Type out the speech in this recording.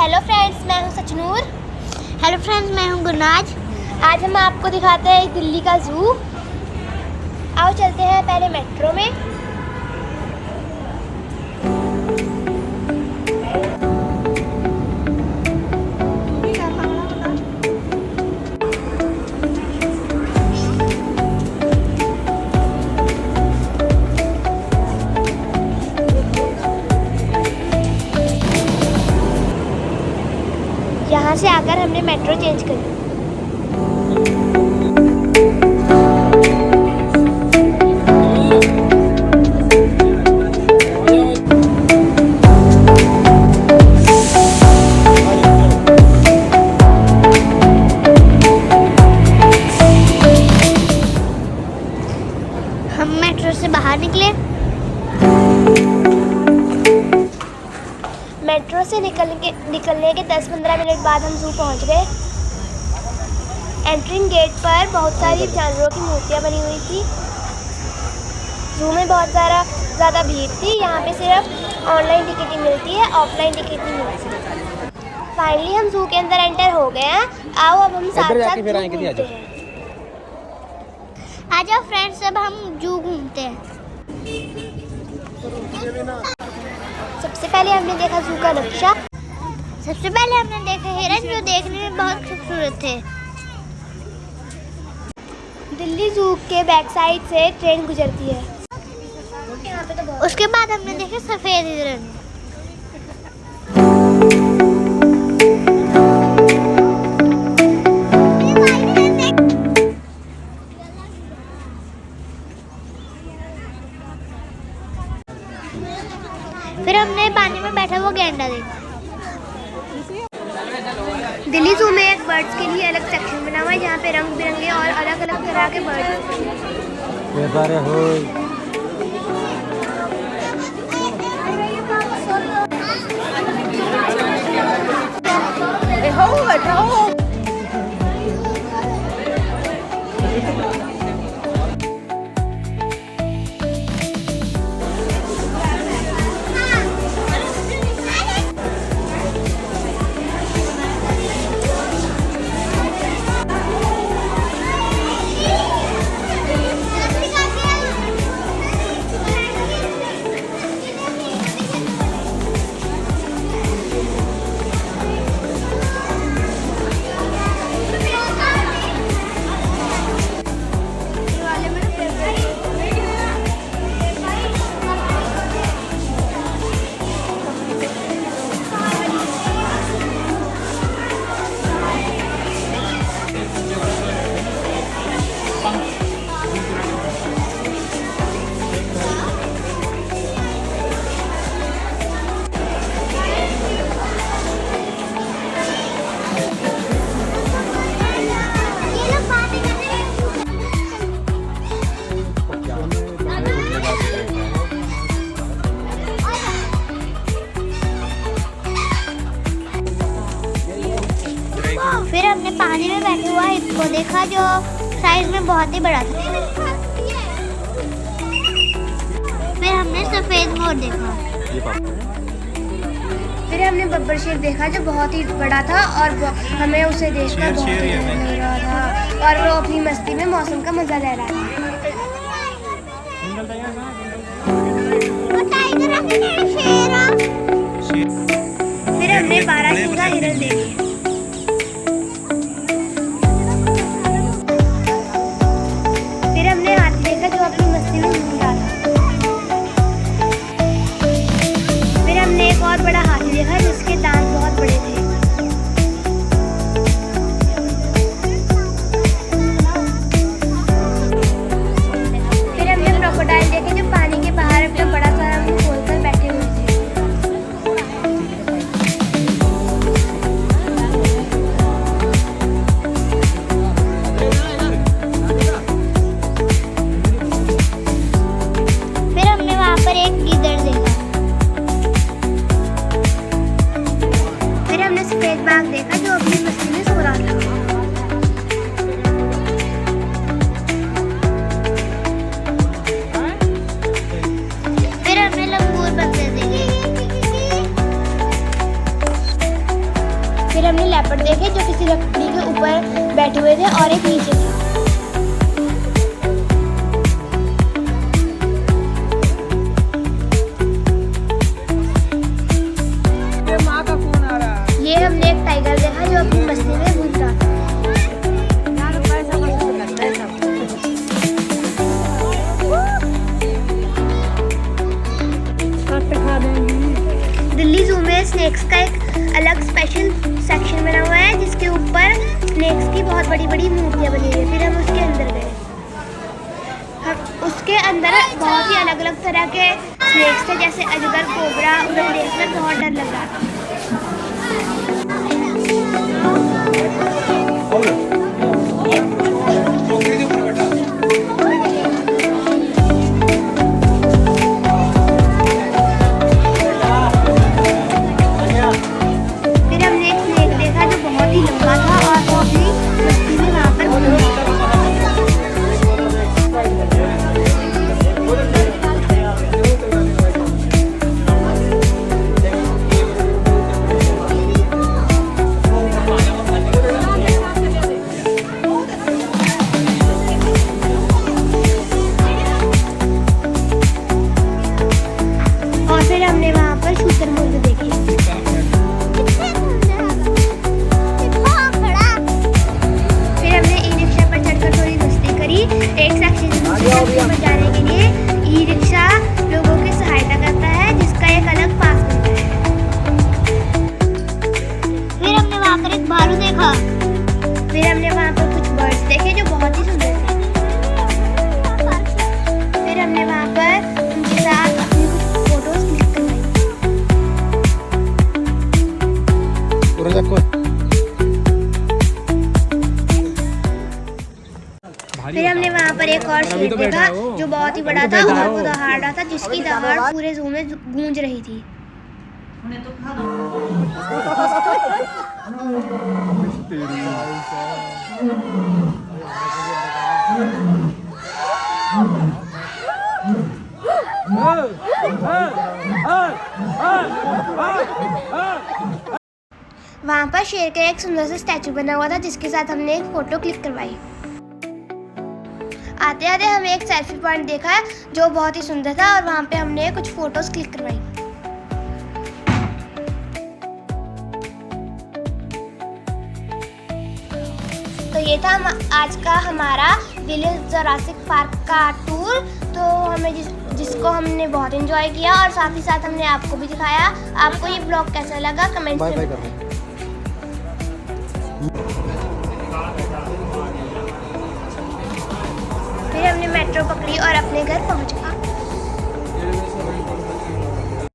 Hello friends, मैं हूं सचनूर। Hello friends, मैं हूं गुरनाज। आज हम आपको दिखाते हैं दिल्ली का ज़ू। आओ चलते हैं पहले मेट्रो में। यहाँ से आकर हमने मेट्रो चेंज कर ली। हम मेट्रो से बाहर निकले। मेट्रो से निकलने के 10-15 मिनट बाद हम ज़ू पहुंच गए। एंट्रिंग गेट पर बहुत सारी जानवरों की मूर्तियां बनी हुई थी। ज़ू में बहुत ज़्यादा भीड़ थी। यहाँ पे सिर्फ ऑनलाइन टिकट ही मिलती है, ऑफलाइन टिकट नहीं मिलती। फाइनली हम ज़ू के अंदर एंटर हो गए हैं। आओ अब हम साथ साथ घूमते हैं। आ जाओ फ्रेंड्स, अब हम जू घूमते हैं। सबसे पहले हमने देखा ज़ू का नक्शा। सबसे पहले हमने देखा हिरन, जो देखने में बहुत खूबसूरत थे। दिल्ली ज़ू के बैक साइड से ट्रेन गुजरती है। उसके बाद हमने देखे सफ़ेद हिरन। फिर हमने पानी में बैठा हुआ गैंडा देखा। दिल्ली ज़ू में एक बर्ड्स के लिए अलग सेक्शन बना हुआ है, जहाँ पे रंग बिरंगे और अलग अलग तरह के बर्ड्स फिर हमने पानी में बैठे हुआ हिप्पो देखा, जो साइज में बहुत ही बड़ा था। फिर हमने सफेद मोर देखा। फिर हमने बब्बर शेर देखा, जो बहुत ही बड़ा था और हमें उसे देखकर बहुत ही अच्छा लग रहा था, और वो अपनी मस्ती में मौसम का मजा ले रहा था। फिर हमने 12 सिंगा हिरन देखी। फिर हमने हाथी देखा, जो अपनी मस्ती में घूम रहा था। फिर हमने एक और बड़ा हाथी देखा, जिसके दांत बहुत बड़े थे। फिर हमने क्रोकोडाइल देखे, जो पानी के बाहर अपना बड़ा सारा मुंह खोलकर बैठे हुए थे। फिर हमने वहाँ पर एक गीदड़ देखा। फिर हमने सफेद बाघ देखा, जो अपनी मस्ती में सो रहा था। फिर हमने लंगूर बंदर देखे। फिर हमने लेपर्ड देखे जो किसी लकड़ी के ऊपर बैठे हुए थे और एक नीचे था। ये हमने एक टाइगर देखा जो अपनी मस्ती में घूम रहा था। दिल्ली जू में स्नेक्स का एक अलग स्पेशल सेक्शन बना हुआ है जिसके ऊपर स्नेक्स की बहुत बड़ी बड़ी मूर्तियाँ बनी हुई है। फिर हम उसके अंदर गए। हम उसके अंदर बहुत ही अलग अलग तरह के स्नेक्स थे जैसे अजगर, कोबरा। उन्हें देखकर बहुत डर लग रहा था। जाने के लिए ई रिक्शा लोगों की सहायता करता है जिसका एक अलग पास मिलता है। फिर हमने वहाँ पर एक भालू देखा। फिर हमने वहाँ पर कुछ बर्ड्स देखे जो बहुत ही सुंदर थे। फिर हमने वहाँ पर उनके साथ अपनी कुछ फोटोज क्लिक करवाई। फिर हमने वहाँ पर एक और शेर देखा जो बहुत ही बड़ा था और वो दहाड़ रहा था जिसकी दहाड़ पूरे जू में गूंज रही थी। वहाँ पर शेर का एक सुंदर सा स्टैचू बना हुआ था जिसके साथ हमने एक फोटो क्लिक करवाई। आते आते हमें एक सेल्फी पॉइंट देखा जो बहुत ही सुंदर था और वहाँ पे हमने कुछ फोटोज क्लिक करवाई। तो ये था आज का हमारा दिल्ली जुरासिक पार्क का टूर। तो हमें जिसको हमने बहुत एंजॉय किया और साथ ही साथ हमने आपको भी दिखाया। आपको ये ब्लॉग कैसा लगा कमेंट में। फिर हमने मेट्रो पकड़ी और अपने घर पहुंच गए।